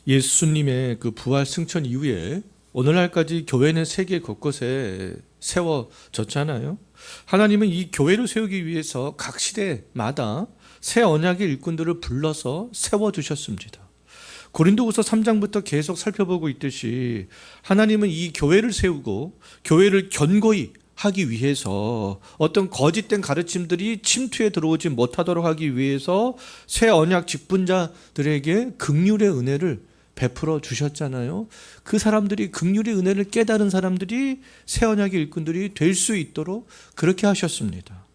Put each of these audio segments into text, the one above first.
예수님의 그 부활 승천 이후에 오늘날까지 교회는 세계 곳곳에 세워졌잖아요. 하나님은 이 교회를 세우기 위해서 각 시대마다 새 언약의 일꾼들을 불러서 세워주셨습니다. 고린도후서 3장부터 계속 살펴보고 있듯이 하나님은 이 교회를 세우고 교회를 견고히 하기 위해서 어떤 거짓된 가르침들이 침투에 들어오지 못하도록 하기 위해서 새 언약 직분자들에게 긍휼의 은혜를 베풀어 주셨잖아요. 그 사람들이 긍휼의 은혜를 깨달은 사람들이 새 언약의 일꾼들이 될 수 있도록 그렇게 하셨습니다.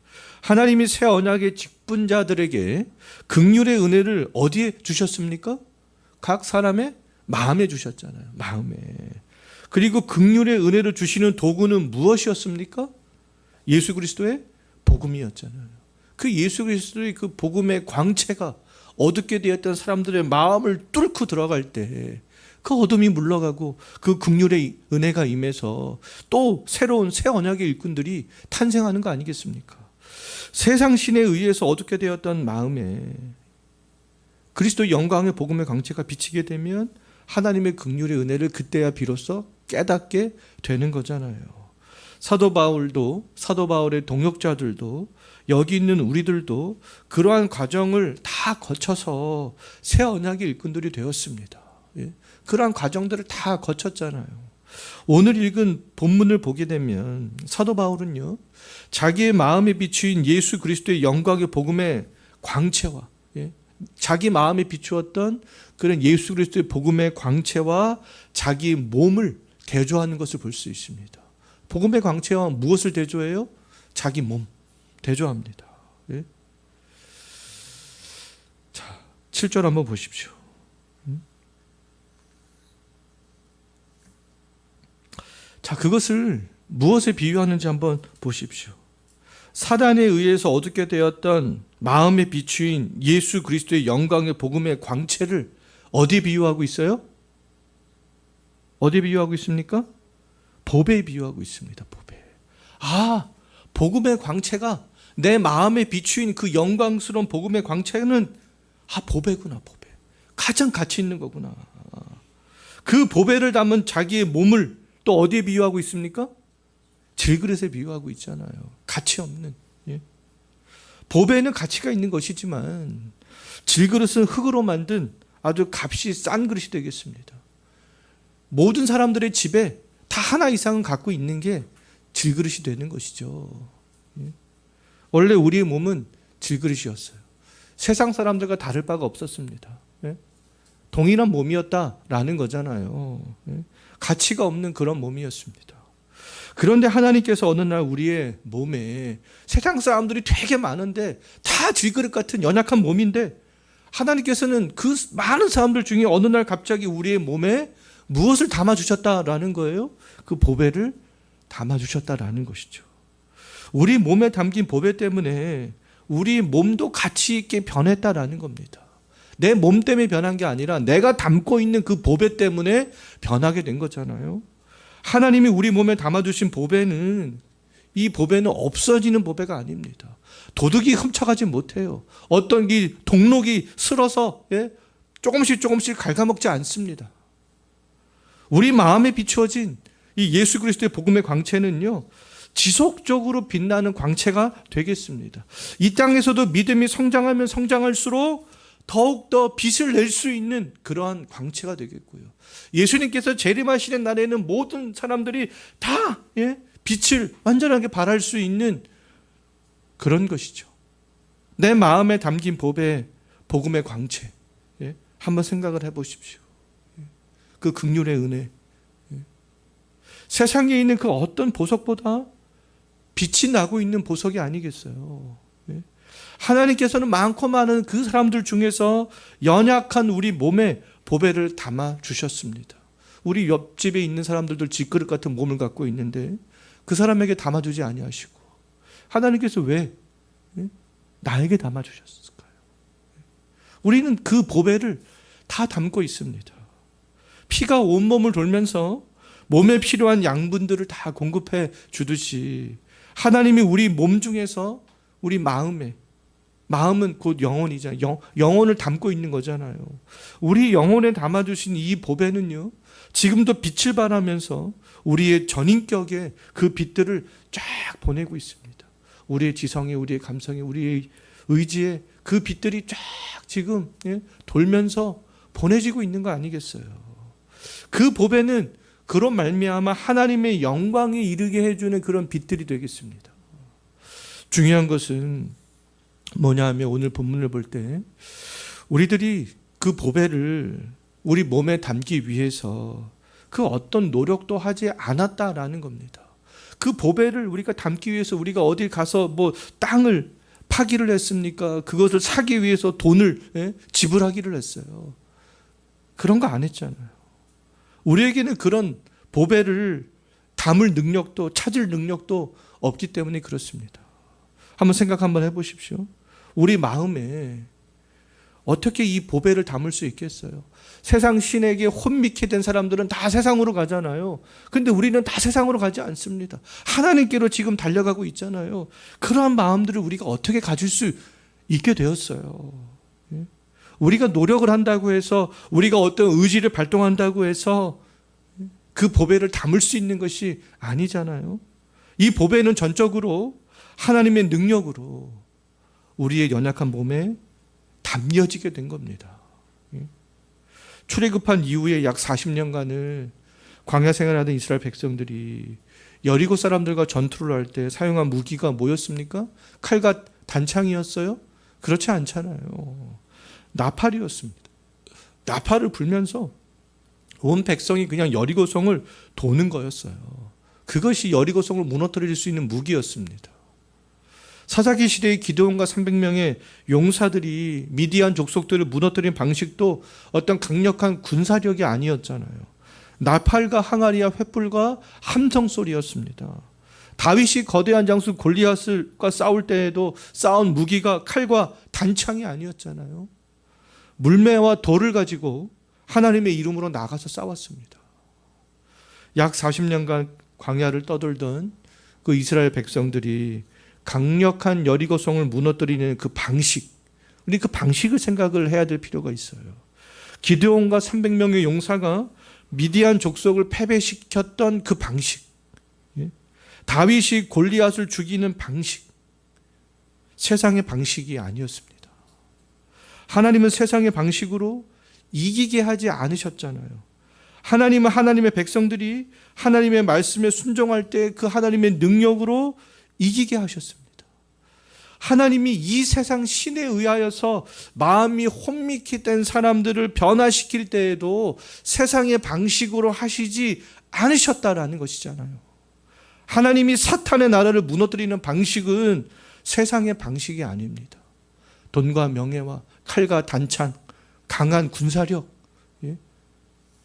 하나님이 새 언약의 직분자들에게 긍휼의 은혜를 어디에 주셨습니까? 각 사람의 마음에 주셨잖아요. 마음에. 그리고 긍휼의 은혜를 주시는 도구는 무엇이었습니까? 예수 그리스도의 복음이었잖아요. 그 예수 그리스도의 그 복음의 광채가 어둡게 되었던 사람들의 마음을 뚫고 들어갈 때 그 어둠이 물러가고 그 긍휼의 은혜가 임해서 또 새로운 새 언약의 일꾼들이 탄생하는 거 아니겠습니까? 세상 신에 의해서 어둡게 되었던 마음에 그리스도의 영광의 복음의 광채가 비치게 되면 하나님의 긍휼의 은혜를 그때야 비로소 깨닫게 되는 거잖아요. 사도 바울도, 사도 바울의 동역자들도, 여기 있는 우리들도 그러한 과정을 다 거쳐서 새 언약의 일꾼들이 되었습니다. 그러한 과정들을 다 거쳤잖아요. 오늘 읽은 본문을 보게 되면 사도 바울은요, 자기의 마음에 비추인 예수 그리스도의 영광의 복음의 광채와 자기 마음에 비추었던 그런 예수 그리스도의 복음의 광채와 자기 몸을 대조하는 것을 볼 수 있습니다. 복음의 광채와 무엇을 대조해요? 자기 몸 대조합니다. 자, 7절 한번 보십시오. 자, 그것을 무엇에 비유하는지 한번 보십시오. 사단에 의해서 어둡게 되었던 마음에 비추인 예수 그리스도의 영광의 복음의 광채를 어디에 비유하고 있어요? 어디에 비유하고 있습니까? 보배에 비유하고 있습니다. 보배. 아, 복음의 광채가 내 마음에 비추인 그 영광스러운 복음의 광채는 보배구나, 보배. 가장 가치 있는 거구나. 그 보배를 담은 자기의 몸을 또 어디에 비유하고 있습니까? 질그릇에 비유하고 있잖아요. 가치 없는. 보배는 가치가 있는 것이지만 질그릇은 흙으로 만든 아주 값이 싼 그릇이 되겠습니다. 모든 사람들의 집에 다 하나 이상은 갖고 있는 게 질그릇이 되는 것이죠. 원래 우리의 몸은 질그릇이었어요. 세상 사람들과 다를 바가 없었습니다. 동일한 몸이었다라는 거잖아요. 가치가 없는 그런 몸이었습니다. 그런데 하나님께서 어느 날 우리의 몸에 세상 사람들이 되게 많은데 다 질그릇 같은 연약한 몸인데 하나님께서는 그 많은 사람들 중에 어느 날 갑자기 우리의 몸에 무엇을 담아주셨다라는 거예요? 그 보배를 담아주셨다라는 것이죠. 우리 몸에 담긴 보배 때문에 우리 몸도 가치 있게 변했다라는 겁니다. 내 몸 때문에 변한 게 아니라 내가 담고 있는 그 보배 때문에 변하게 된 거잖아요. 하나님이 우리 몸에 담아주신 보배는 이 보배는 없어지는 보배가 아닙니다. 도둑이 훔쳐가지 못해요. 어떤 이 동록이 쓸어서 조금씩 갉아먹지 않습니다. 우리 마음에 비추어진 이 예수 그리스도의 복음의 광채는요, 지속적으로 빛나는 광채가 되겠습니다. 이 땅에서도 믿음이 성장하면 성장할수록 더욱더 빛을 낼 수 있는 그러한 광채가 되겠고요. 예수님께서 재림하시는 날에는 모든 사람들이 다 빛을 완전하게 발할 수 있는 그런 것이죠. 내 마음에 담긴 보배, 복음의 광채, 한번 생각을 해보십시오. 그 긍휼의 은혜, 세상에 있는 그 어떤 보석보다 빛이 나고 있는 보석이 아니겠어요. 하나님께서는 많고 많은 그 사람들 중에서 연약한 우리 몸에 보배를 담아 주셨습니다. 우리 옆집에 있는 사람들도 질그릇 같은 몸을 갖고 있는데 그 사람에게 담아주지 아니하시고 하나님께서 왜 나에게 담아주셨을까요? 우리는 그 보배를 다 담고 있습니다. 피가 온몸을 돌면서 몸에 필요한 양분들을 다 공급해 주듯이 하나님이 우리 몸 중에서 우리 마음에 마음은 곧 영혼이잖아요. 영혼을 담고 있는 거잖아요. 우리 영혼에 담아주신 이 보배는요, 지금도 빛을 발하면서 우리의 전인격에 그 빛들을 쫙 보내고 있습니다. 우리의 지성에, 우리의 감성에, 우리의 의지에 그 빛들이 쫙 지금 돌면서 보내지고 있는 거 아니겠어요? 그 보배는 그런 말미암아 하나님의 영광에 이르게 해주는 그런 빛들이 되겠습니다. 중요한 것은 뭐냐 하면 오늘 본문을 볼 때 우리들이 그 보배를 우리 몸에 담기 위해서 그 어떤 노력도 하지 않았다라는 겁니다. 그 보배를 우리가 담기 위해서 우리가 어디 가서 뭐 땅을 파기를 했습니까? 그것을 사기 위해서 돈을 지불하기를 했어요. 그런 거 안 했잖아요. 우리에게는 그런 보배를 담을 능력도 찾을 능력도 없기 때문에 그렇습니다. 한번 생각 한번 해보십시오. 우리 마음에 어떻게 이 보배를 담을 수 있겠어요? 세상 신에게 혼미케 된 사람들은 다 세상으로 가잖아요. 근데 우리는 다 세상으로 가지 않습니다. 하나님께로 지금 달려가고 있잖아요. 그러한 마음들을 우리가 어떻게 가질 수 있게 되었어요? 우리가 노력을 한다고 해서, 우리가 어떤 의지를 발동한다고 해서 그 보배를 담을 수 있는 것이 아니잖아요. 이 보배는 전적으로 하나님의 능력으로 우리의 연약한 몸에 담겨지게 된 겁니다. 출애굽한 이후에 약 40년간을 광야 생활하던 이스라엘 백성들이 여리고 사람들과 전투를 할 때 사용한 무기가 뭐였습니까? 칼과 단창이었어요? 그렇지 않잖아요. 나팔이었습니다. 나팔을 불면서 온 백성이 그냥 여리고성을 도는 거였어요. 그것이 여리고성을 무너뜨릴 수 있는 무기였습니다. 사사기 시대의 기드온과 300명의 용사들이 미디안 족속들을 무너뜨린 방식도 어떤 강력한 군사력이 아니었잖아요. 나팔과 항아리와 횃불과 함성 소리였습니다. 다윗이 거대한 장수 골리앗과 싸울 때에도 싸운 무기가 칼과 단창이 아니었잖아요. 물매와 돌을 가지고 하나님의 이름으로 나가서 싸웠습니다. 약 40년간 광야를 떠돌던 그 이스라엘 백성들이 강력한 여리고성을 무너뜨리는 그 방식, 우리 그 방식을 생각을 해야 될 필요가 있어요. 기드온과 300명의 용사가 미디안 족속을 패배시켰던 그 방식, 다윗이 골리앗을 죽이는 방식, 세상의 방식이 아니었습니다. 하나님은 세상의 방식으로 이기게 하지 않으셨잖아요. 하나님은 하나님의 백성들이 하나님의 말씀에 순종할 때 그 하나님의 능력으로 이기게 하셨습니다. 하나님이 이 세상 신에 의하여서 마음이 혼미케 된 사람들을 변화시킬 때에도 세상의 방식으로 하시지 않으셨다라는 것이잖아요. 하나님이 사탄의 나라를 무너뜨리는 방식은 세상의 방식이 아닙니다. 돈과 명예와 칼과 단창, 강한 군사력,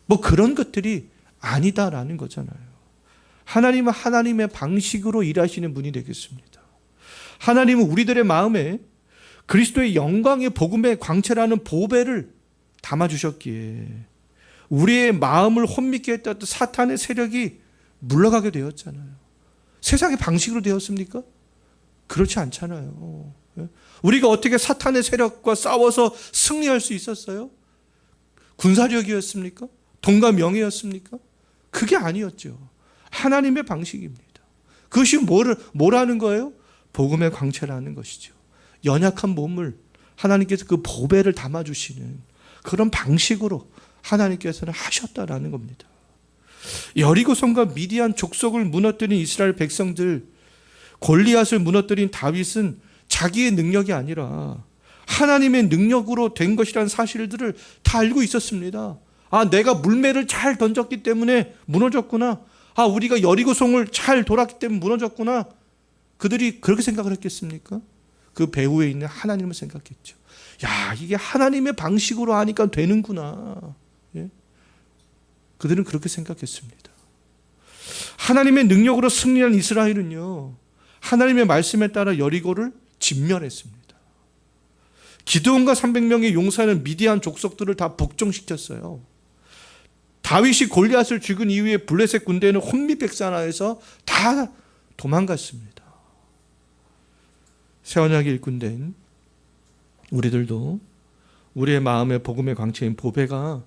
뭐 그런 것들이 아니다라는 거잖아요. 하나님은 하나님의 방식으로 일하시는 분이 되겠습니다. 하나님은 우리들의 마음에 그리스도의 영광의 복음의 광채라는 보배를 담아주셨기에 우리의 마음을 혼미케 했던 사탄의 세력이 물러가게 되었잖아요. 세상의 방식으로 되었습니까? 그렇지 않잖아요. 우리가 어떻게 사탄의 세력과 싸워서 승리할 수 있었어요? 군사력이었습니까? 돈과 명예였습니까? 그게 아니었죠. 하나님의 방식입니다. 그것이 뭐라는 거예요? 복음의 광채라는 것이죠. 연약한 몸을 하나님께서 그 보배를 담아주시는 그런 방식으로 하나님께서는 하셨다라는 겁니다. 여리고성과 미디안 족속을 무너뜨린 이스라엘 백성들, 골리앗을 무너뜨린 다윗은 자기의 능력이 아니라 하나님의 능력으로 된 것이라는 사실들을 다 알고 있었습니다. 아, 내가 물매를 잘 던졌기 때문에 무너졌구나. 아, 우리가 여리고성을 잘 돌았기 때문에 무너졌구나. 그들이 그렇게 생각을 했겠습니까? 그 배후에 있는 하나님을 생각했죠. 야, 이게 하나님의 방식으로 하니까 되는구나. 예? 그들은 그렇게 생각했습니다. 하나님의 능력으로 승리한 이스라엘은요, 하나님의 말씀에 따라 여리고를 진멸했습니다. 기드온과 300명의 용사는 미디안 족속들을 다 복종시켰어요. 다윗이 골리앗을 죽은 이후에 블레셋 군대는 혼미백산하에서 다 도망갔습니다. 새언약의 일꾼된 우리들도 우리의 마음의 복음의 광채인 보배가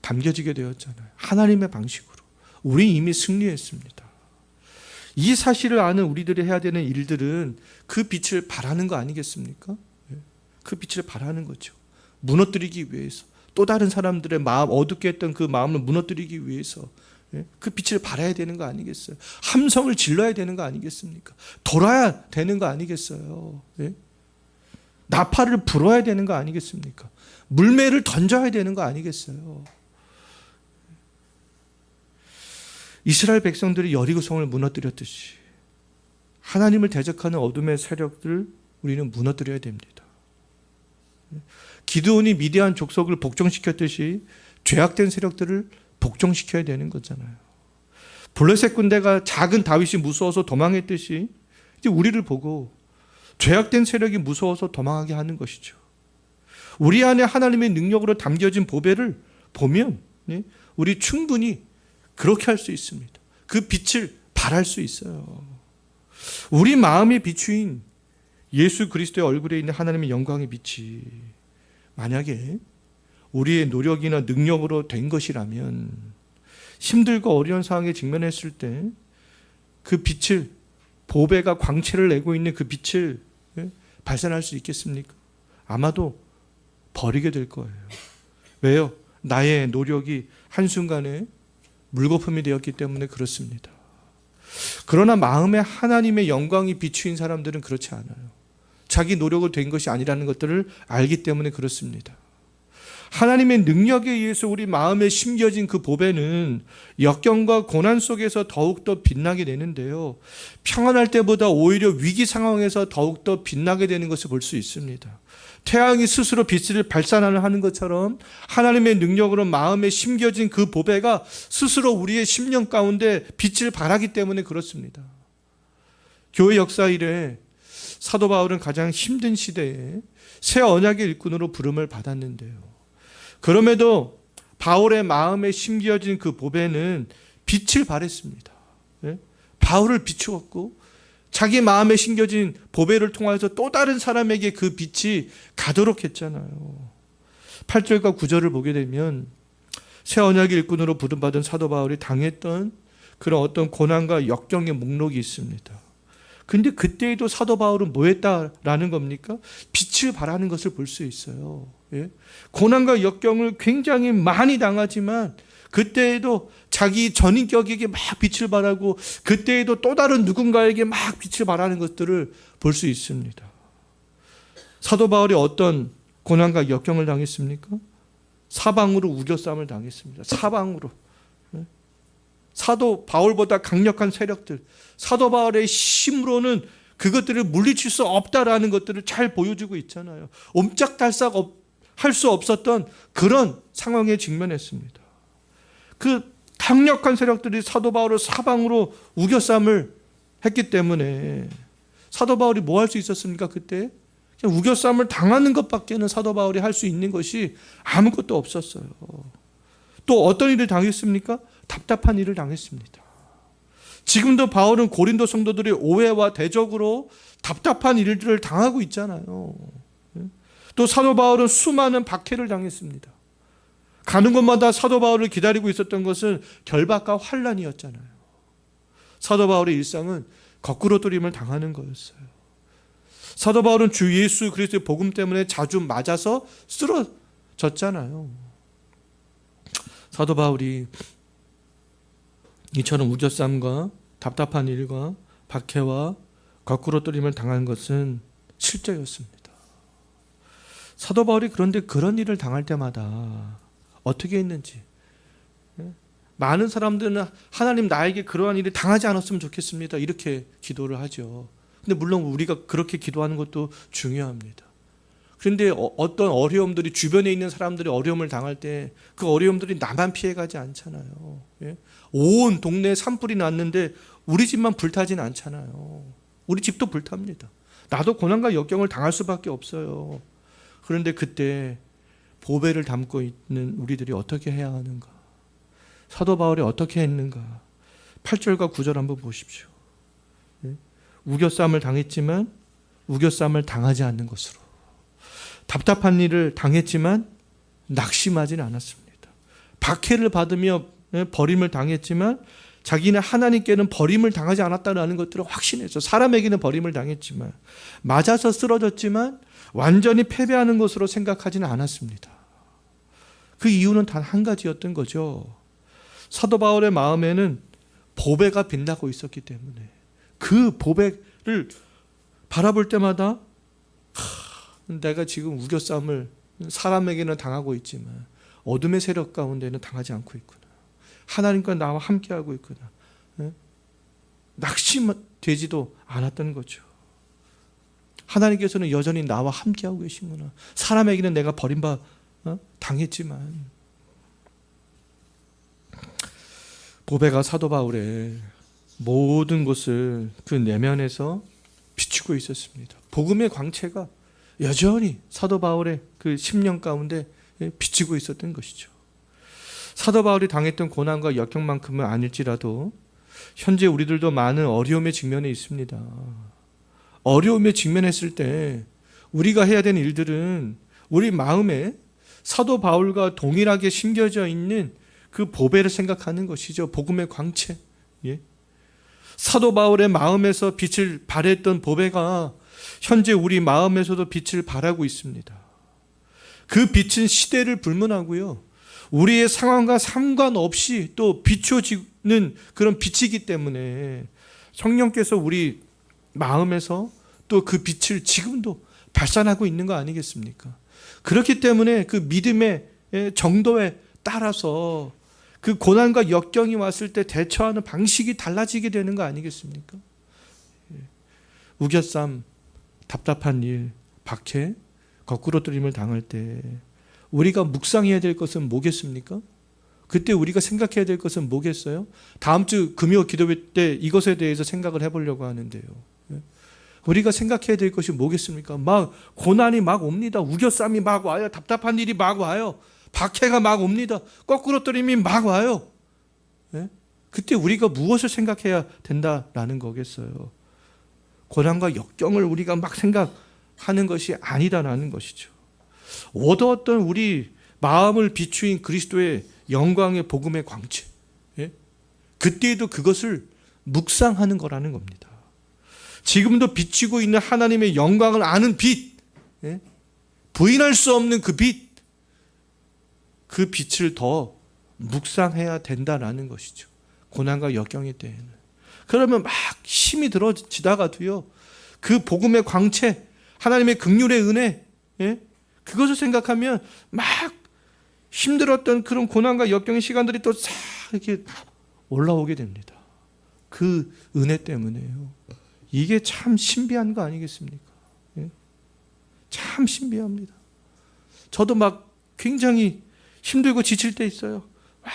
담겨지게 되었잖아요. 하나님의 방식으로. 우리 이미 승리했습니다. 이 사실을 아는 우리들이 해야 되는 일들은 그 빛을 발하는 거 아니겠습니까? 그 빛을 발하는 거죠. 무너뜨리기 위해서. 또 다른 사람들의 마음, 어둡게 했던 그 마음을 무너뜨리기 위해서 그 빛을 발해야 되는 거 아니겠어요? 함성을 질러야 되는 거 아니겠습니까? 돌아야 되는 거 아니겠어요? 나팔을 불어야 되는 거 아니겠습니까? 물매를 던져야 되는 거 아니겠어요? 이스라엘 백성들이 여리고성을 무너뜨렸듯이 하나님을 대적하는 어둠의 세력들을 우리는 무너뜨려야 됩니다. 기드온이 미디안 족속을 복종시켰듯이 죄악된 세력들을 복종시켜야 되는 거잖아요. 블레셋 군대가 작은 다윗이 무서워서 도망했듯이 이제 우리를 보고 죄악된 세력이 무서워서 도망하게 하는 것이죠. 우리 안에 하나님의 능력으로 담겨진 보배를 보면 우리 충분히 그렇게 할 수 있습니다. 그 빛을 발할 수 있어요. 우리 마음의 비추인 예수 그리스도의 얼굴에 있는 하나님의 영광의 빛이 만약에 우리의 노력이나 능력으로 된 것이라면 힘들고 어려운 상황에 직면했을 때 그 빛을, 보배가 광채를 내고 있는 그 빛을 발산할 수 있겠습니까? 아마도 버리게 될 거예요. 왜요? 나의 노력이 한순간에 물거품이 되었기 때문에 그렇습니다. 그러나 마음에 하나님의 영광이 비추인 사람들은 그렇지 않아요. 자기 노력으로 된 것이 아니라는 것들을 알기 때문에 그렇습니다. 하나님의 능력에 의해서 우리 마음에 심겨진 그 보배는 역경과 고난 속에서 더욱더 빛나게 되는데요. 평안할 때보다 오히려 위기 상황에서 더욱더 빛나게 되는 것을 볼 수 있습니다. 태양이 스스로 빛을 발산하는 것처럼 하나님의 능력으로 마음에 심겨진 그 보배가 스스로 우리의 심령 가운데 빛을 발하기 때문에 그렇습니다. 교회 역사 이래 사도 바울은 가장 힘든 시대에 새 언약의 일꾼으로 부름을 받았는데요. 그럼에도 바울의 마음에 심겨진 그 보배는 빛을 발했습니다. 바울을 비추었고 자기 마음에 심겨진 보배를 통해서 또 다른 사람에게 그 빛이 가도록 했잖아요. 8절과 9절을 보게 되면 새 언약의 일꾼으로 부름받은 사도 바울이 당했던 그런 어떤 고난과 역경의 목록이 있습니다. 근데 그때에도 사도 바울은 뭐 했다라는 겁니까? 빛을 발하는 것을 볼 수 있어요. 고난과 역경을 굉장히 많이 당하지만 그때에도 자기 전인격에게 막 빛을 발하고 그때에도 또 다른 누군가에게 막 빛을 발하는 것들을 볼 수 있습니다. 사도 바울이 어떤 고난과 역경을 당했습니까? 사방으로 우겨쌈을 당했습니다. 사방으로. 사도 바울보다 강력한 세력들, 사도 바울의 힘으로는 그것들을 물리칠 수 없다라는 것들을 잘 보여주고 있잖아요. 옴짝달싹 할 수 없었던 그런 상황에 직면했습니다. 그 강력한 세력들이 사도 바울을 사방으로 우겨쌈을 했기 때문에 사도 바울이 뭐 할 수 있었습니까? 그때 그냥 우겨쌈을 당하는 것밖에는 사도 바울이 할 수 있는 것이 아무것도 없었어요. 또 어떤 일을 당했습니까? 답답한 일을 당했습니다. 지금도 바울은 고린도 성도들의 오해와 대적으로 답답한 일들을 당하고 있잖아요. 또 사도 바울은 수많은 박해를 당했습니다. 가는 곳마다 사도 바울을 기다리고 있었던 것은 결박과 환난이었잖아요. 사도 바울의 일상은 거꾸로 뜨림을 당하는 거였어요. 사도 바울은 주 예수 그리스도의 복음 때문에 자주 맞아서 쓰러졌잖아요. 사도 바울이 이처럼 우겨쌈과 답답한 일과 박해와 거꾸로 뜨림을 당한 것은 실제였습니다. 사도 바울이 그런데 그런 일을 당할 때마다 어떻게 했는지, 많은 사람들은 하나님 나에게 그러한 일을 당하지 않았으면 좋겠습니다 이렇게 기도를 하죠. 근데 물론 우리가 그렇게 기도하는 것도 중요합니다. 그런데 어떤 어려움들이 주변에 있는 사람들이 어려움을 당할 때 그 어려움들이 나만 피해가지 않잖아요. 온 동네에 산불이 났는데 우리 집만 불타진 않잖아요. 우리 집도 불탑니다. 나도 고난과 역경을 당할 수밖에 없어요. 그런데 그때 보배를 담고 있는 우리들이 어떻게 해야 하는가? 사도 바울이 어떻게 했는가? 8절과 9절 한번 보십시오. 우겨쌈을 당했지만 우겨쌈을 당하지 않는 것으로, 답답한 일을 당했지만 낙심하지는 않았습니다. 박해를 받으며 버림을 당했지만 자기는 하나님께는 버림을 당하지 않았다는 것들을 확신했죠. 사람에게는 버림을 당했지만, 맞아서 쓰러졌지만 완전히 패배하는 것으로 생각하지는 않았습니다. 그 이유는 단 한 가지였던 거죠. 사도 바울의 마음에는 보배가 빛나고 있었기 때문에 그 보배를 바라볼 때마다 내가 지금 우겨싸움을 사람에게는 당하고 있지만 어둠의 세력 가운데는 당하지 않고 있구나. 하나님과 나와 함께하고 있구나. 낙심되지도 않았던 거죠. 하나님께서는 여전히 나와 함께하고 계시구나. 사람에게는 내가 버림받 당했지만. 보배가 사도 바울의 모든 것을 그 내면에서 비추고 있었습니다. 복음의 광채가 여전히 사도 바울의 그 심령 가운데 비치고 있었던 것이죠. 사도 바울이 당했던 고난과 역경만큼은 아닐지라도 현재 우리들도 많은 어려움에 직면해 있습니다. 어려움에 직면했을 때 우리가 해야 되는 일들은 우리 마음에 사도 바울과 동일하게 심겨져 있는 그 보배를 생각하는 것이죠. 복음의 광채. 예. 사도 바울의 마음에서 빛을 발했던 보배가 현재 우리 마음에서도 빛을 발하고 있습니다. 그 빛은 시대를 불문하고요. 우리의 상황과 상관없이 또 비춰지는 그런 빛이기 때문에 성령께서 우리 마음에서 또 그 빛을 지금도 발산하고 있는 거 아니겠습니까? 그렇기 때문에 그 믿음의 정도에 따라서 그 고난과 역경이 왔을 때 대처하는 방식이 달라지게 되는 거 아니겠습니까? 우겨쌈, 답답한 일, 박해, 거꾸로 뜨림을 당할 때 우리가 묵상해야 될 것은 뭐겠습니까? 그때 우리가 생각해야 될 것은 뭐겠어요? 다음 주 금요 기도회 때 이것에 대해서 생각을 해보려고 하는데요. 우리가 생각해야 될 것이 뭐겠습니까? 막 고난이 막 옵니다. 우겨쌈이 막 와요. 답답한 일이 막 와요. 박해가 막 옵니다. 거꾸로 뜨림이 막 와요. 그때 우리가 무엇을 생각해야 된다라는 거겠어요? 고난과 역경을 우리가 막 생각하는 것이 아니다라는 것이죠. 얻어왔던 우리 마음을 비추인 그리스도의 영광의 복음의 광채, 그때에도 그것을 묵상하는 거라는 겁니다. 지금도 비치고 있는 하나님의 영광을 아는 빛, 부인할 수 없는 그 빛, 그 빛을 더 묵상해야 된다라는 것이죠. 고난과 역경의 때에는. 그러면 막 힘이 들어지다가도요, 그 복음의 광채, 하나님의 긍휼의 은혜, 그것을 생각하면 막 힘들었던 그런 고난과 역경의 시간들이 또 싹 이렇게 올라오게 됩니다. 그 은혜 때문에요. 이게 참 신비한 거 아니겠습니까? 참 신비합니다. 저도 막 굉장히 힘들고 지칠 때 있어요. 막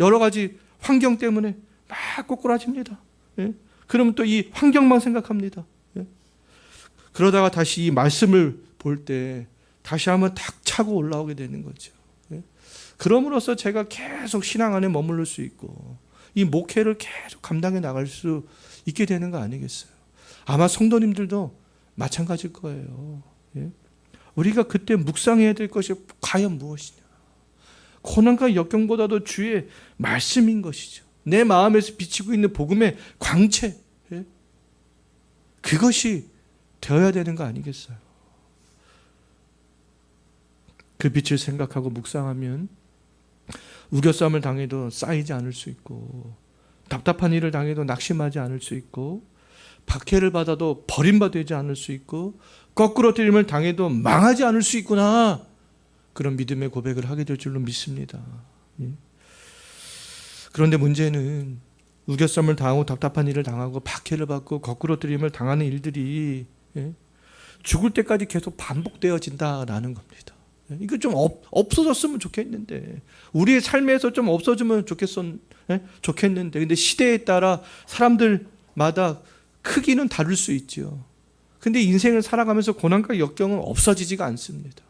여러 가지 환경 때문에 막 꼬꾸라집니다. 그러면 또 이 환경만 생각합니다. 그러다가 다시 이 말씀을 볼 때 다시 한번 탁 차고 올라오게 되는 거죠. 그럼으로써 제가 계속 신앙 안에 머무를 수 있고 이 목회를 계속 감당해 나갈 수 있게 되는 거 아니겠어요? 아마 성도님들도 마찬가지일 거예요. 우리가 그때 묵상해야 될 것이 과연 무엇이냐? 고난과 역경보다도 주의 말씀인 것이죠. 내 마음에서 비치고 있는 복음의 광채, 그것이 되어야 되는 거 아니겠어요? 그 빛을 생각하고 묵상하면 우겨쌈을 당해도 쌓이지 않을 수 있고, 답답한 일을 당해도 낙심하지 않을 수 있고, 박해를 받아도 버림받지 않을 수 있고, 거꾸로 뜨림을 당해도 망하지 않을 수 있구나, 그런 믿음의 고백을 하게 될 줄로 믿습니다. 그런데 문제는 우겨쌈을 당하고 답답한 일을 당하고 박해를 받고 거꾸로 뜨림을 당하는 일들이 죽을 때까지 계속 반복되어진다라는 겁니다. 이거 좀 없어졌으면 좋겠는데, 우리의 삶에서 좀 없어지면 좋겠는데, 근데 시대에 따라 사람들마다 크기는 다를 수 있죠. 근데 인생을 살아가면서 고난과 역경은 없어지지가 않습니다.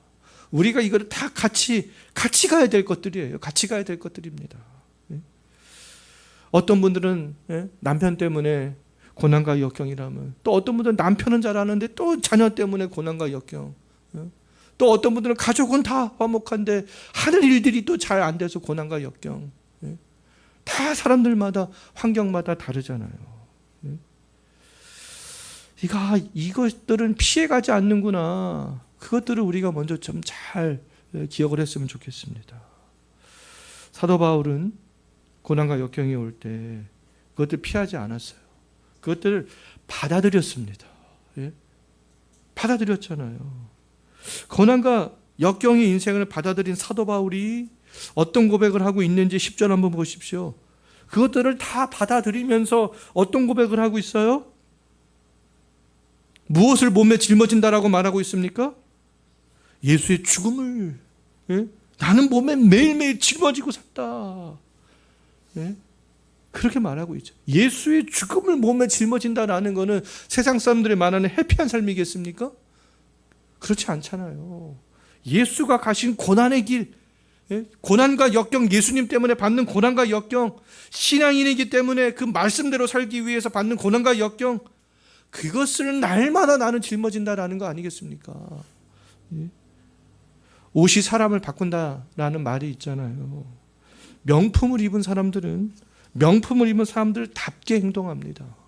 우리가 이거를 다 같이 가야 될 것들이에요. 같이 가야 될 것들입니다. 어떤 분들은 남편 때문에 고난과 역경이라면, 또 어떤 분들은 남편은 잘하는데 또 자녀 때문에 고난과 역경. 또 어떤 분들은 가족은 다 화목한데 하는 일들이 또 잘 안 돼서 고난과 역경. 다 사람들마다 환경마다 다르잖아요. 이것들은 피해가지 않는구나. 그것들을 우리가 먼저 좀 잘 기억을 했으면 좋겠습니다. 사도 바울은 고난과 역경이 올 때 그것들 피하지 않았어요. 그것들을 받아들였습니다. 받아들였잖아요. 고난과 역경의 인생을 받아들인 사도 바울이 어떤 고백을 하고 있는지 10절 한번 보십시오. 그것들을 다 받아들이면서 어떤 고백을 하고 있어요? 무엇을 몸에 짊어진다라고 말하고 있습니까? 예수의 죽음을. 나는 몸에 매일매일 짊어지고 샀다. 그렇게 말하고 있죠. 예수의 죽음을 몸에 짊어진다라는 것은 세상 사람들이 말하는 해피한 삶이겠습니까? 그렇지 않잖아요. 예수가 가신 고난의 길, 고난과 역경, 예수님 때문에 받는 고난과 역경, 신앙인이기 때문에 그 말씀대로 살기 위해서 받는 고난과 역경, 그것을 날마다 나는 짊어진다라는 거 아니겠습니까? 옷이 사람을 바꾼다라는 말이 있잖아요. 명품을 입은 사람들답게 행동합니다.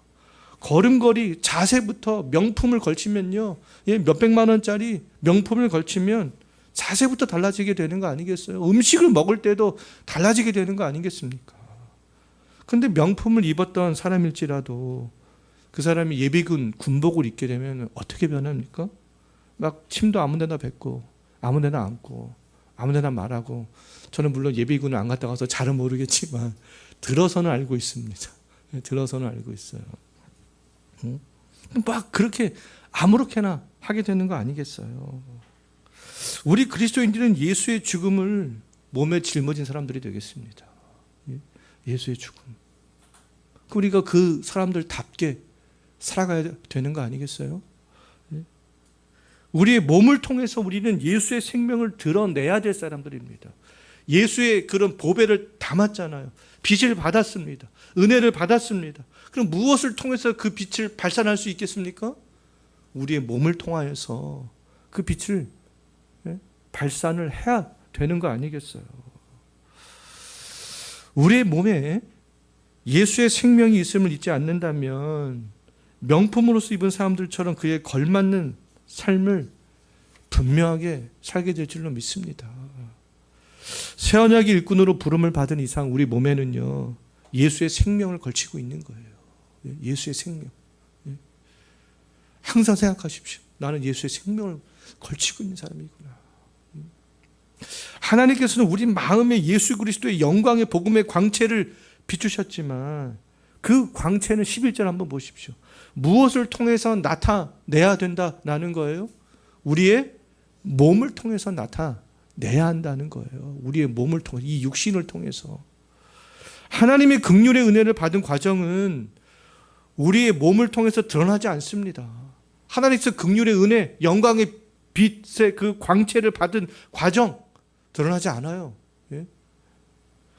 걸음걸이, 자세부터 명품을 걸치면요, 몇백만 원짜리 명품을 걸치면 자세부터 달라지게 되는 거 아니겠어요? 음식을 먹을 때도 달라지게 되는 거 아니겠습니까? 그런데 명품을 입었던 사람일지라도 그 사람이 예비군 군복을 입게 되면 어떻게 변합니까? 막 침도 아무 데나 뱉고 아무 데나 앉고 아무 데나 말하고. 저는 물론 예비군을 안 갔다 가서 잘은 모르겠지만 들어서는 알고 있습니다. 들어서는 알고 있어요. 막 그렇게 아무렇게나 하게 되는 거 아니겠어요? 우리 그리스도인들은 예수의 죽음을 몸에 짊어진 사람들이 되겠습니다. 예수의 죽음. 우리가 그 사람들답게 살아가야 되는 거 아니겠어요? 우리의 몸을 통해서 우리는 예수의 생명을 드러내야 될 사람들입니다. 예수의 그런 보배를 담았잖아요. 빛을 받았습니다. 은혜를 받았습니다. 그럼 무엇을 통해서 그 빛을 발산할 수 있겠습니까? 우리의 몸을 통하여서 그 빛을 발산을 해야 되는 거 아니겠어요? 우리의 몸에 예수의 생명이 있음을 잊지 않는다면 명품으로서 입은 사람들처럼 그에 걸맞는 삶을 분명하게 살게 될 줄로 믿습니다. 새 언약의 일꾼으로 부름을 받은 이상 우리 몸에는요, 예수의 생명을 걸치고 있는 거예요. 예수의 생명. 항상 생각하십시오. 나는 예수의 생명을 걸치고 있는 사람이구나. 하나님께서는 우리 마음에 예수 그리스도의 영광의 복음의 광채를 비추셨지만 그 광채는 11절 한번 보십시오. 무엇을 통해서 나타내야 된다라는 거예요? 우리의 몸을 통해서 나타내야 한다는 거예요. 우리의 몸을 통해서, 이 육신을 통해서. 하나님의 긍휼의 은혜를 받은 과정은 우리의 몸을 통해서 드러나지 않습니다. 하나님께서 긍휼의 은혜, 영광의 빛의 그 광채를 받은 과정 드러나지 않아요.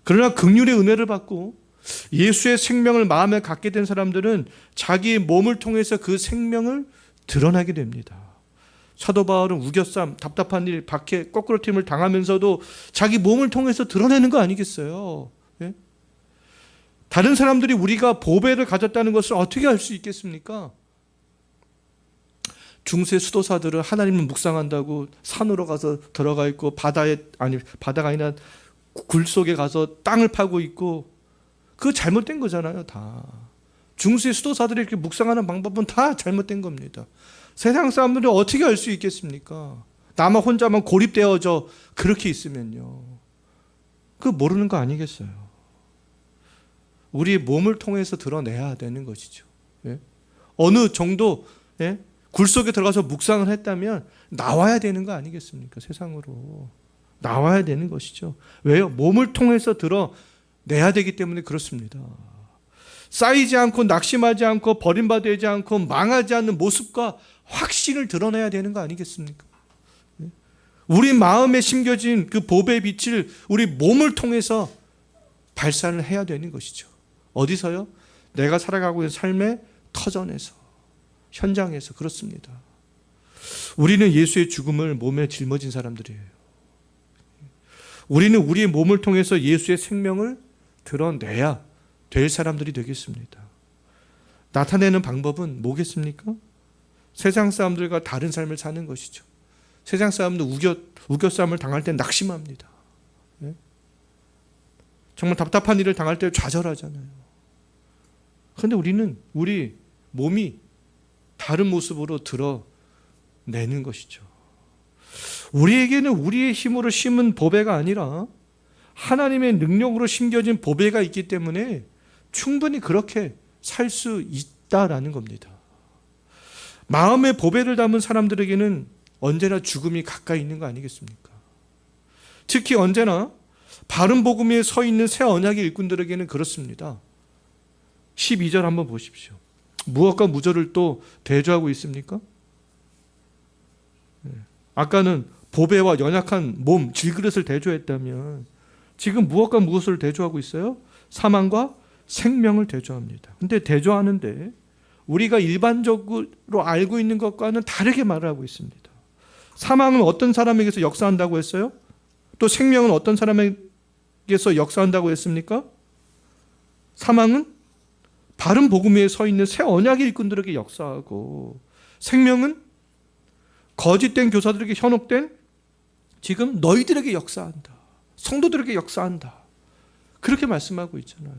그러나 긍휼의 은혜를 받고 예수의 생명을 마음에 갖게 된 사람들은 자기의 몸을 통해서 그 생명을 드러나게 됩니다. 사도 바울은 우겨쌈, 답답한 일, 박해, 거꾸로팀을 당하면서도 자기 몸을 통해서 드러내는 거 아니겠어요? 다른 사람들이 우리가 보배를 가졌다는 것을 어떻게 알 수 있겠습니까? 중세 수도사들은 하나님을 묵상한다고 산으로 가서 들어가 있고 바다가 아니라 굴 속에 가서 땅을 파고 있고, 그거 잘못된 거잖아요. 다 중세 수도사들이 이렇게 묵상하는 방법은 다 잘못된 겁니다. 세상 사람들은 어떻게 알 수 있겠습니까? 나만 혼자만 고립되어져 그렇게 있으면요, 그거 모르는 거 아니겠어요? 우리의 몸을 통해서 드러내야 되는 것이죠. 어느 정도 굴 속에 들어가서 묵상을 했다면 나와야 되는 거 아니겠습니까? 세상으로 나와야 되는 것이죠. 왜요? 몸을 통해서 드러내야 되기 때문에 그렇습니다. 쌓이지 않고 낙심하지 않고 버림받지 않고 망하지 않는 모습과 확신을 드러내야 되는 거 아니겠습니까? 우리 마음에 심겨진 그 보배의 빛을 우리 몸을 통해서 발산을 해야 되는 것이죠. 어디서요? 내가 살아가고 있는 삶의 터전에서, 현장에서. 그렇습니다. 우리는 예수의 죽음을 몸에 짊어진 사람들이에요. 우리는 우리의 몸을 통해서 예수의 생명을 드러내야 될 사람들이 되겠습니다. 나타내는 방법은 뭐겠습니까? 세상 사람들과 다른 삶을 사는 것이죠. 세상 사람들 우겨싸움을 당할 때 낙심합니다. 정말 답답한 일을 당할 때 좌절하잖아요. 그런데 우리는 우리 몸이 다른 모습으로 드러내는 것이죠. 우리에게는 우리의 힘으로 심은 보배가 아니라 하나님의 능력으로 심겨진 보배가 있기 때문에 충분히 그렇게 살 수 있다라는 겁니다. 마음의 보배를 담은 사람들에게는 언제나 죽음이 가까이 있는 거 아니겠습니까? 특히 언제나 바른 복음 위에 서 있는 새 언약의 일꾼들에게는 그렇습니다. 12절 한번 보십시오. 무엇과 무엇을 또 대조하고 있습니까? 아까는 보배와 연약한 몸, 질그릇을 대조했다면 지금 무엇과 무엇을 대조하고 있어요? 사망과 생명을 대조합니다. 근데 대조하는데 우리가 일반적으로 알고 있는 것과는 다르게 말을 하고 있습니다. 사망은 어떤 사람에게서 역사한다고 했어요? 또 생명은 어떤 사람에게서 역사한다고 했습니까? 사망은 바른 복음 위에 서 있는 새 언약의 일꾼들에게 역사하고, 생명은 거짓된 교사들에게 현혹된 지금 너희들에게 역사한다. 성도들에게 역사한다. 그렇게 말씀하고 있잖아요.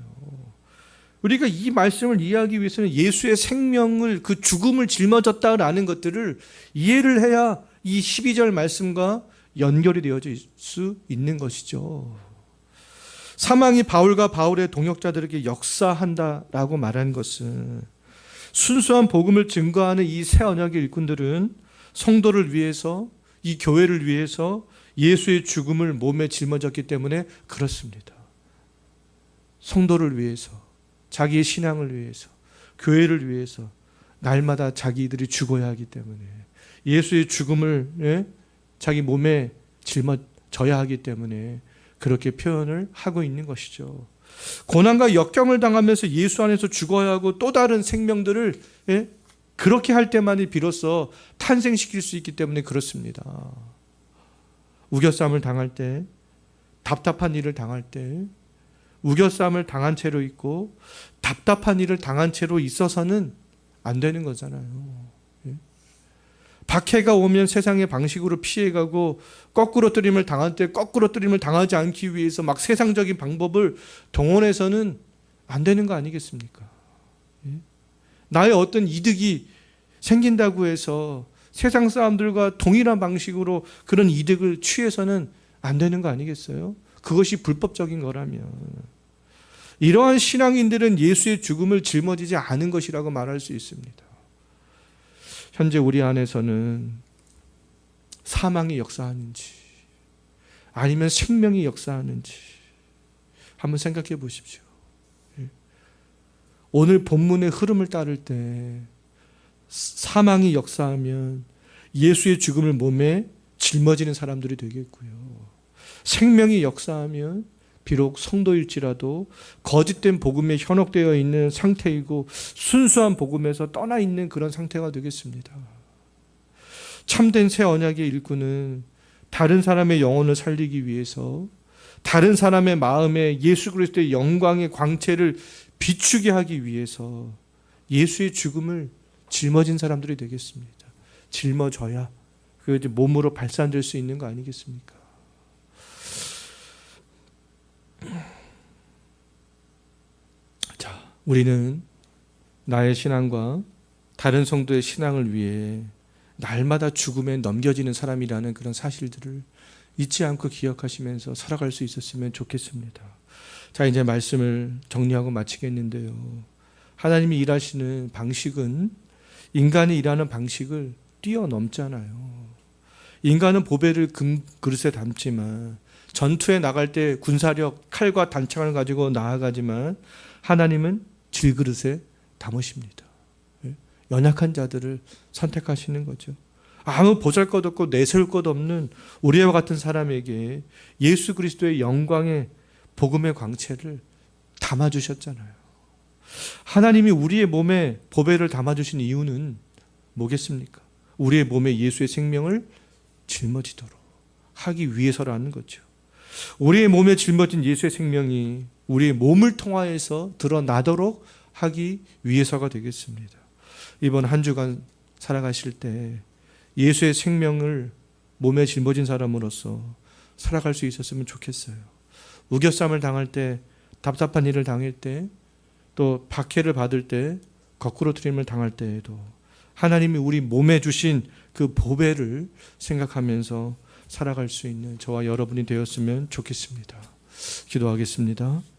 우리가 이 말씀을 이해하기 위해서는 예수의 생명을, 그 죽음을 짊어졌다라는 것들을 이해를 해야 이 12절 말씀과 연결이 되어질 수 있는 것이죠. 사망이 바울과 바울의 동역자들에게 역사한다라고 말한 것은 순수한 복음을 증거하는 이 새 언약의 일꾼들은 성도를 위해서, 이 교회를 위해서 예수의 죽음을 몸에 짊어졌기 때문에 그렇습니다. 성도를 위해서, 자기의 신앙을 위해서, 교회를 위해서 날마다 자기들이 죽어야 하기 때문에, 예수의 죽음을 자기 몸에 짊어져야 하기 때문에 그렇게 표현을 하고 있는 것이죠. 고난과 역경을 당하면서 예수 안에서 죽어야 하고 또 다른 생명들을 그렇게 할 때만이 비로소 탄생시킬 수 있기 때문에 그렇습니다. 우겨싸움을 당할 때, 답답한 일을 당할 때, 우겨싸움을 당한 채로 있고 답답한 일을 당한 채로 있어서는 안 되는 거잖아요. 박해가 오면 세상의 방식으로 피해가고, 거꾸로 뜨림을 당할 때 거꾸로 뜨림을 당하지 않기 위해서 막 세상적인 방법을 동원해서는 안 되는 거 아니겠습니까? 나의 어떤 이득이 생긴다고 해서 세상 사람들과 동일한 방식으로 그런 이득을 취해서는 안 되는 거 아니겠어요? 그것이 불법적인 거라면. 이러한 신앙인들은 예수의 죽음을 짊어지지 않은 것이라고 말할 수 있습니다. 현재 우리 안에서는 사망이 역사하는지 아니면 생명이 역사하는지 한번 생각해 보십시오. 오늘 본문의 흐름을 따를 때 사망이 역사하면 예수의 죽음을 몸에 짊어지는 사람들이 되겠고요. 생명이 역사하면 비록 성도일지라도 거짓된 복음에 현혹되어 있는 상태이고 순수한 복음에서 떠나 있는 그런 상태가 되겠습니다. 참된 새 언약의 일꾼은 다른 사람의 영혼을 살리기 위해서 다른 사람의 마음에 예수 그리스도의 영광의 광채를 비추게 하기 위해서 예수의 죽음을 짊어진 사람들이 되겠습니다. 짊어져야 그 몸으로 발산될 수 있는 거 아니겠습니까? 자, 우리는 나의 신앙과 다른 성도의 신앙을 위해 날마다 죽음에 넘겨지는 사람이라는 그런 사실들을 잊지 않고 기억하시면서 살아갈 수 있었으면 좋겠습니다. 자, 이제 말씀을 정리하고 마치겠는데요. 하나님이 일하시는 방식은 인간이 일하는 방식을 뛰어넘잖아요. 인간은 보배를 금그릇에 담지만, 전투에 나갈 때 군사력, 칼과 단창을 가지고 나아가지만 하나님은 질그릇에 담으십니다. 연약한 자들을 선택하시는 거죠. 아무 보잘것없고 내세울 것 없는 우리와 같은 사람에게 예수 그리스도의 영광의 복음의 광채를 담아주셨잖아요. 하나님이 우리의 몸에 보배를 담아주신 이유는 뭐겠습니까? 우리의 몸에 예수의 생명을 짊어지도록 하기 위해서라는 거죠. 우리의 몸에 짊어진 예수의 생명이 우리의 몸을 통하여서 드러나도록 하기 위해서가 되겠습니다. 이번 한 주간 살아가실 때 예수의 생명을 몸에 짊어진 사람으로서 살아갈 수 있었으면 좋겠어요. 우겨쌈을 당할 때, 답답한 일을 당할 때, 또 박해를 받을 때, 거꾸로 트림을 당할 때에도 하나님이 우리 몸에 주신 그 보배를 생각하면서 살아갈 수 있는 저와 여러분이 되었으면 좋겠습니다. 기도하겠습니다.